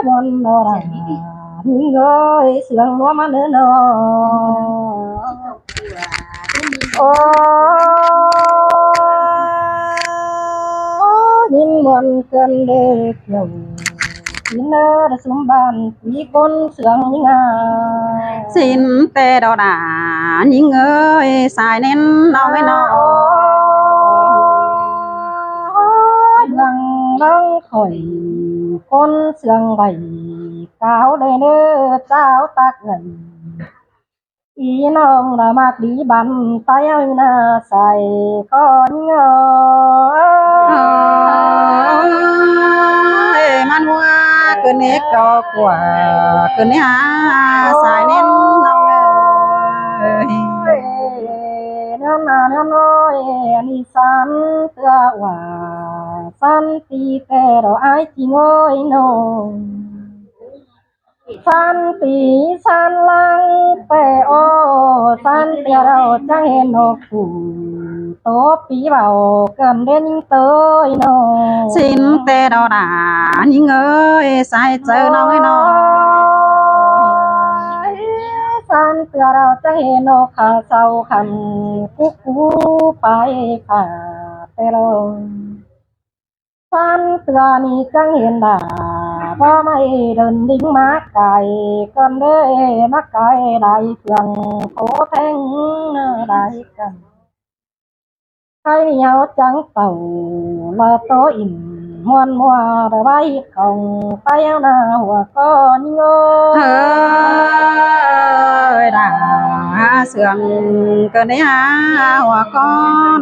nhân nó là những người sương nó mà nữa nó ô những món cơm để kiểu xin đã xuống bàn quý con sương những xin tê đò đà những người xài nên nó mới nó rằng đang khỏi con sương bảy cáo đây nữa cháu tác gần ý nông là mặc đi bàn tay na xài con man hoa cứ nét cho quả cứ nét xài nên nó nó nói ni san tua quả san ti tè rồi ai chỉ ngồi nô san ti san lang tè ô san tè rồi chẳng hẹn nô phủ tố pí vào cầm đến tới nô xin tê đò đà những người sai chơi nó mới nó san tè rồi chẳng hẹn nô khá sau khăn cú cú phải phá tè rồi san tè ni chẳng hẹn đàบ่ไม่เดินดิ้งมาไก่กันเด้มาไก่ได้เพียงโคแทงได้กันใครเหนียวจังเต่าละโตอิ่มมวนมัวระบายของไปเอาหน้าหัวก้อนโง่เฮ้ยด่าเสื่องก็ได้หาหัวก็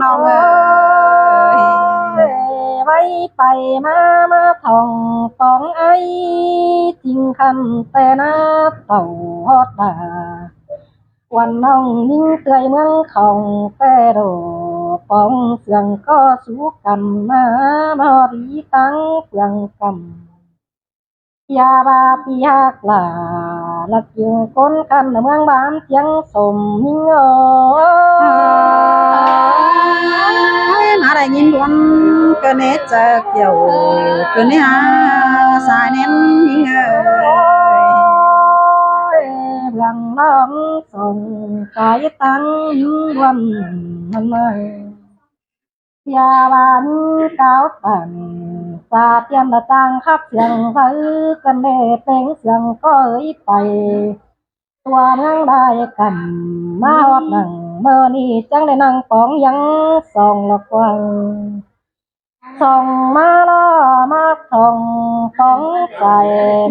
น้องเอ้ยไว้ไปมาท่องของไอ้จริงคันแต่หน้าเต่าฮอดดาวันน้องยิ่งเตยเมืองของแต่โดปองเสียงก็สู้กันมาบ่ดีตั้งเสียงกันยาบาปีหักลาลักยิงคนกันเมืองบ้านเสียงสมยิ่งมาได้ยินวันก็เนตจะเกี่ยวก็เนี้ยสายเน้นยิ่งหลังน้องส่งสายตั้งยิ่งวันมันไม่ยาบานเก้าตันสาเตียนต่างคับเสียงไฟกันเนเป็นเสียงก็ไปตัวเมืองได้กันมาฮอดหนังเมื่อนี้จังได้นั่งปองยังส่องละกวังส่องมาล้อมาส่องปองใจ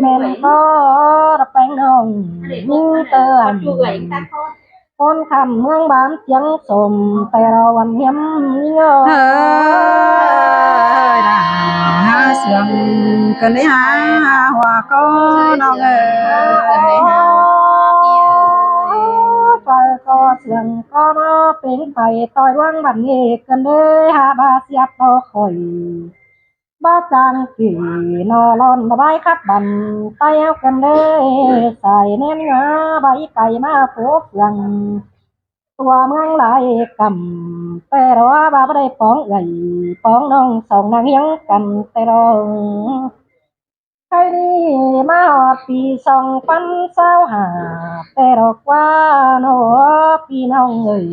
เม่นก็ระแปงน้องยิ่งเตือนคนคำเมืองบ้านเสียงสมแต่เราวันเหี้ยมเงาเฮ้ยด่าเสื่องก็ได้หาหัวก็น้องเอ้ยไฟก็เสียงก็เป็นไฟต่อยว่างบันเอกกันเลยหาบาเสียบต่อคอยบ้าจางกี่นอร้อนระบายคับบันไตเอากันเลยใส่แน่นงาใบไก่มาโผล่เฟืองตัวเมืองหลายกำแต่เราบ้าไม่ได้ป้องใหญ่ป้องน้องสองนางยังกันแต่เราใครดีมาหอดปี2025แต่เรากว่าโนพี่น้องเอ๋ย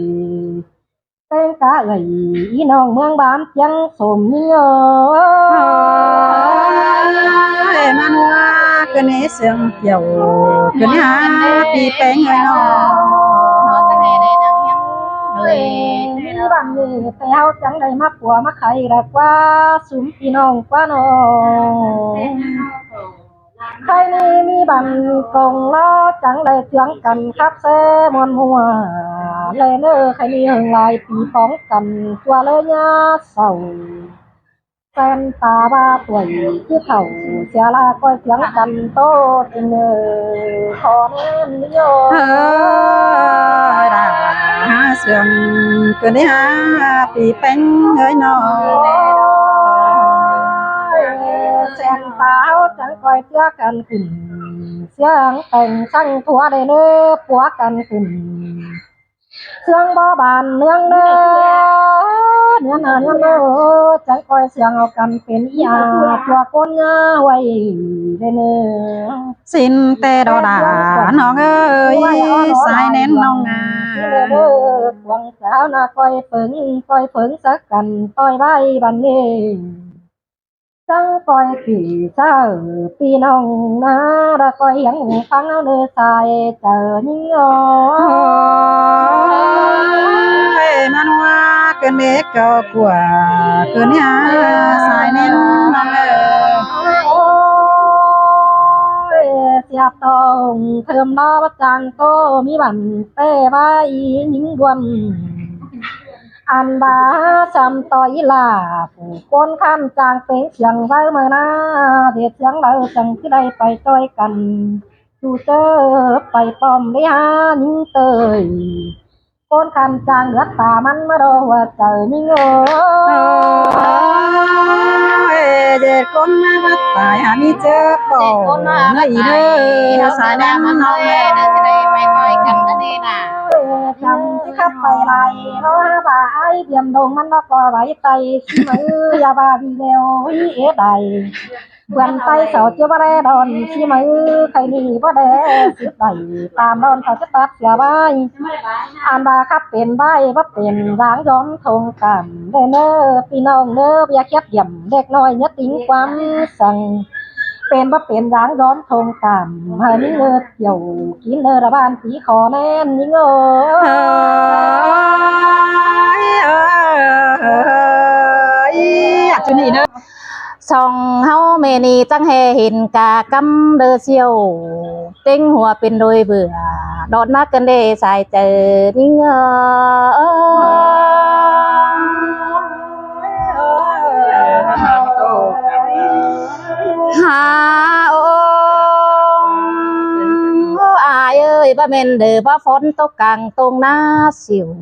เป็นกะเอ๋ยอีน้องเมืองบ้านยังสมเยมันว่าก็เนเสียงเกี่ยวก็เนี้ยปีแป้งเลยเนาะบ้านนี้แต่เฮาจังได้มาปัวมาไข่ละกว่าสุมพี่น้องกว่าน้องใครนี่มีบันกงล้อจังได้เสียงกันครับแซ่มวนหัวเลยเนอใครนี่หึงลายปีป้องกันตัวเลยยาเศร้าแฟนตาบ้าป่วยที่เขาเสียลาก้อยเสียงกันโตจริงขอแน่นโยด่าเสื่องก็ได้หาปีแป้งเลยเนาะแสงตาจังก้อยเสียกันขึ้นเสียงแต่งสั่งทัวได้เนื้อปัวกันขึ้นเครื่องบ่บานเนืองเนื้อ เนื้อหนาเนื้อเนื้อจังคอยเสียงเอากันเป็นยาตัวคนงาไว้เด้อเนื้อ สินเตดอดาน้องเอ้ยสายเน้นน้องงา เด้อหวังสาวนาคอยเฟิงสักกันต้อยใบบันนี้จังคอยขี่เช้าพี่น้องนาละคอยยังฟังเอาเนื้อสายเจอนิ่งอ๋อ มันว่าเกินเด็กก็กลัวเกินยาสายเน้นน้องเอ้ย โอ้ยเสียบตองเทิมดาวจังโตมีบันเต้ใบหญิงดวมอันบาจำต่อยลาผู้คนข้ามจางเป็นเสียงเว้าเมื่อนาเดียดเสียงเราจังที่ได้ไปต้อยกันดูเจอไปปอมได้หานิ่งเตยคนข้ามจางเลือดตามันมาโดว่าเจอนิ่งเออ เด็กคนมาบัดตายหามีเจอป่อเงยเด้อสายแน่นน้องเอ้ย จะได้ไม่ต่อยกันนั่นเองน่ะ จำที่ขับไปไรเราหาบ่าไอเดียมดงมันก็ไว้ไตมือยาบาดีเดียวเอ๋ใดเพื่อนไตเสาเจ้าบ่ได้ดอนที่มือใครนี่บ่ได้สิบใดตามดอนเขาจะตัดเสียใบอ่านบาขับเป็นใบว่าเป็นร้างย้อมทงกันเด้อเน้อพี่น้องเน้ออย่าเก็บเยี่ยมเด็กน้อยเนี่ยติ้งความสั่งเป็นว่าเป็นร้างย้อมทงกันหานี่เนื้อเกี่ยวกินเนื้อระบานสีขอแน่นยิ่งอยากจะหนีเด้อ song hao mẹ ni tăng hè hình cả cắm đơ siêu tinh hùa bên đôi bữa đón mắt cân đề xài chờ nhưng ha ô ai ơi ba mình để ba phón tóc càng tông na xỉu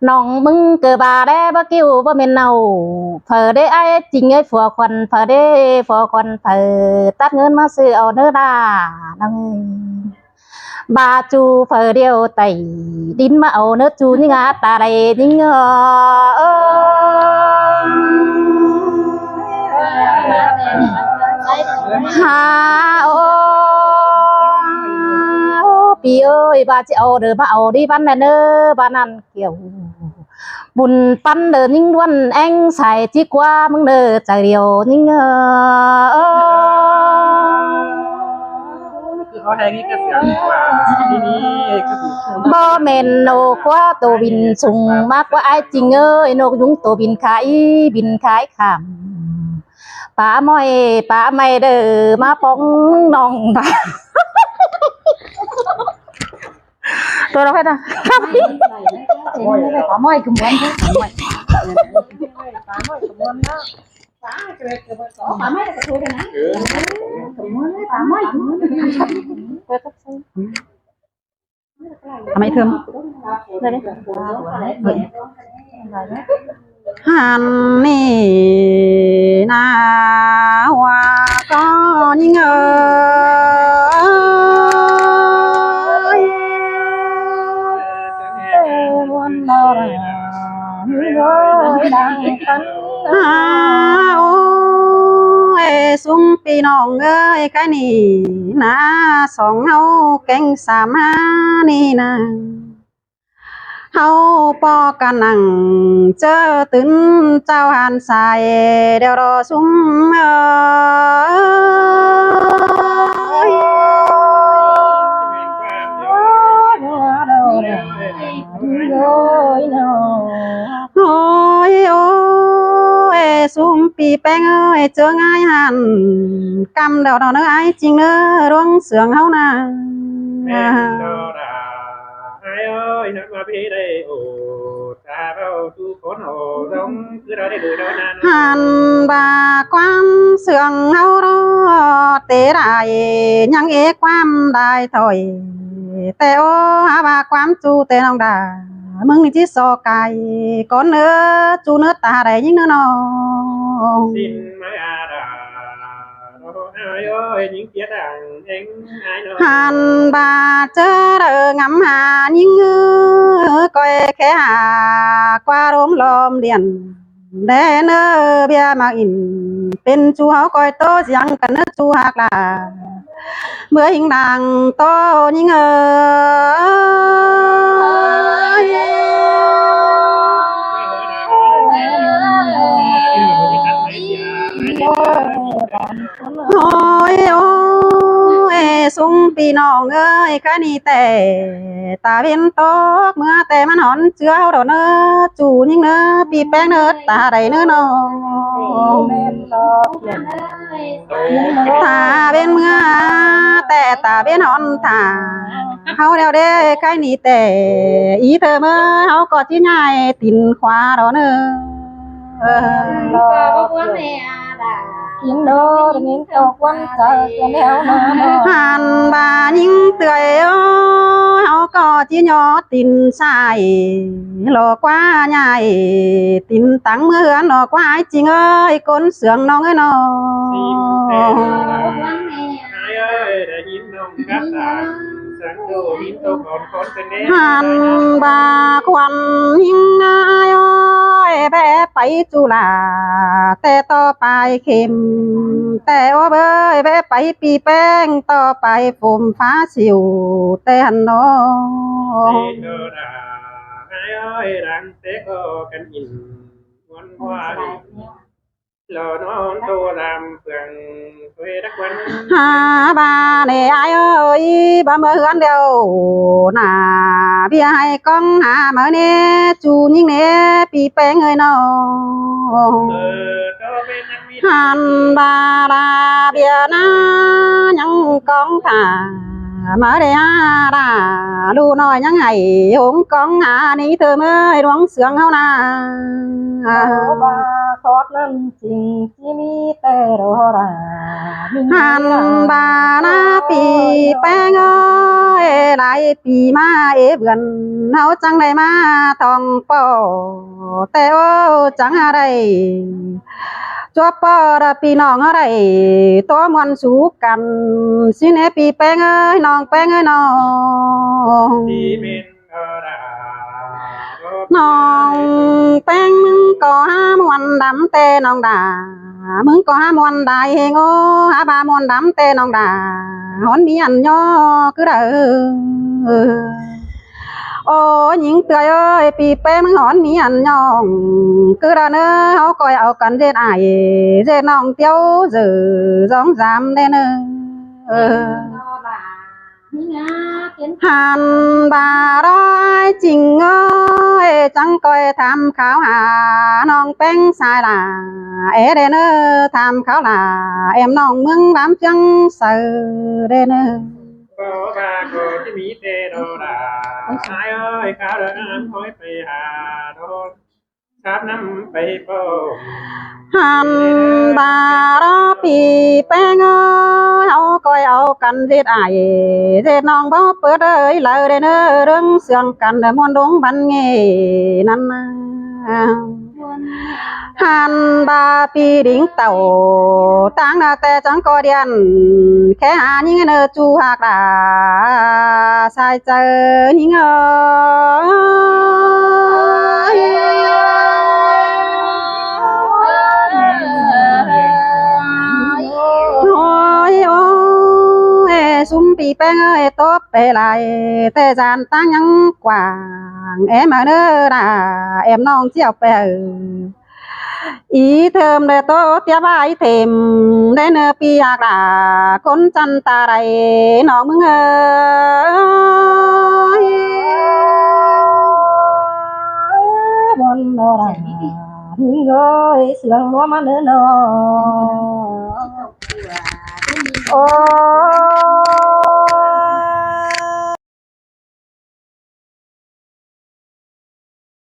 น้องมึงเกิดบาได้บ่กิ้วบ่แม่นเนาเผอได้ไอ้จริงไอ้ผัวควันเผอได้ผัวควันเผอตัดเงินมาซื้อเอาเด้อดาน้องบาจูเผอเดียวไตดินมาเอาเนื้อจูนี่งาตาใดนี่เงฮาโอปีเอ้ยบาจะเอาเด้อมาเอาดิบ้านนั่นเด้อบ้านนั้นเกี่ยวบุญปันเดินยิ่งด้วนแองใส่จีกว่ามึงเด้อใจเดียวยิ่งเขาแหงนี่ก็เสียงกว่าทีนี้ก็คือ บ่แม่นโนกว่าตัวบินสูงมากกว่าไอ้จริงเอ้ยนกยุงตัวบินขายขามป้าม้อยป้าไม่เด้อมาป้องน้องตาตัวเราแค่น่ะครับ ขอม้อยกุมวันเด้อขอม้อย ทำไมเธอหันนี่นาว่าก็ยิ่งเอ้ย วันนอราเอ้ยดังกัน โอ้ยสุมพี่น้องเอ้ยใครนี่นะสองเฮาแก่งสามหานี่นะเฮาปอกันนั่งเจอตื่นเจ้าหันใส่เดี๋ยวรอสุมเอ้ย โอ้ยโอ้ยสุมปีแป้งเอ้ยเจอง่ายหันกำเดาดอกเนื้อไอ้จริงเนื้อร่วงเสืองเฮานะ แม่นอราไอ้เอ้ยนักมาพี่ได้โอ้ตาเราทุกคนโอ้ร้องคือเราได้ดูแล้วนั้น หันบาความเสืองเฮารอเตได้ยังเอความได้ถอยแต่โอ้หาบาความจูแต่น้องดามึงนี่ที่โซไก่ก้อนเนื้อจูเนื้อตาได้ยิ่งเนื้อน้อง สิ้นไม่อาดาเรา ai ơi những chia đàn anh ai nói hàn bà chớ đờ ngắm hà những coi khẽ hà qua đốm lom điện để nơ bia mà in bên chú háo coi tô giang cần nước chú hạc là mưa hình đàng to những ôi ôi sung pi nong ơi cái ni tè ta bên tóc mưa tèมันหอนเชื้อเอาดอกเนื้อจูยิ่งเนื้อปีแป้งเนื้อตาใดเนื้อน้องตาbênเมื่อแต่ตาbênหอนตาเฮาเดียวเด้cái ni tè ýเธอเมื่อเฮาก็ที่ใหญ่ตินขวาดอกเนื้อkiến đô đến tàu quan sợ cho neo nó hàn bà những tươi áo có chỉ nhỏ tin sai lò qua nhai tin tăng mưa hứa lò qua ai chị ơi con sướng nó ơi nó ai ơi đã nhìn nông cát tàn sáng đồ nhìn tô còn tên đế hàn bà quan những ai ơi bé phải chú làแต่ต่อไปเข็มแต่ว่าเบ้ยแวะไปปีแป้งต่อไปฝมฟ้าสิวแต่หันน้อง ai ơi đang tết canh nhìn ngon hoa lò non tô làm phường quê đất quanh hà bà này ai ơi bà mới hứa đều nà bia hai con hà mới nè chú nhưng nèปีแป้งเอ้ยน้อง hàn bà đà bia na nhăng con thà mở đây đà lu nói nhăng ngày hôm con hà ní thơ mới đoán sướng hao na bà thoát năm trình chỉ mi tê đồ ra hàn bà naปีแป้งเอ้ยlạiปีมาเอvườn hao chẳng đây ma thòng poแต่โอ้จังอะไรcho bò ra pi nong ở đây to mòn súกันxin ép piแป้งเอ้ยน้องแป้งเอ้ยน้อง น้องแป้งมึงก็ห้ามวันดำเตน้องด่ามึงก็ห้ามวันได้เฮงโอหาบามวนดำเตน้องด่าหอนมีอันย่อคือเด้อโอ้หญิงเตยเอ้ยปีเป้มึงหอนมีอันย่องคือเด้อเนอเฮาก้อยเอากันเด็ดอ้ายเด็ดน้องเตี้ยวจื้อร้องจำได้เนอhàn bà đó chinh ơi chẳng coi tham khảo hà non bén sai là ế đây nữa tham khảo là em non mướn bám chân sợ đây nữa có ba côที่มีเตโดดาai ơi khảoเดินคอยไปหาโดนชาบน้ำไปโป้hàn bà đóปีแป้งเอาก้อยเอากันเด็ดอ้ายเด็ดน้องบ่เปิดเอ้ยเลยเด้อเด้อเรื่องเสื่องกันเด้อมวนดงบันเงนั่นนะhàn bà pi đỉnh tàu tang là te chẳng có điện khẽ hà những nơi chu hạc đã sai chờ những sum pi beng ơi tốt về lại thế gian tăng nhăng quảng em ở nơi là em non chiều về ý thơm để tốt tiếp ai thêm để nơi pi hạc là con chân ta đây nó mừng ơi bon nó ra những người sương lúa mà nữa nó ô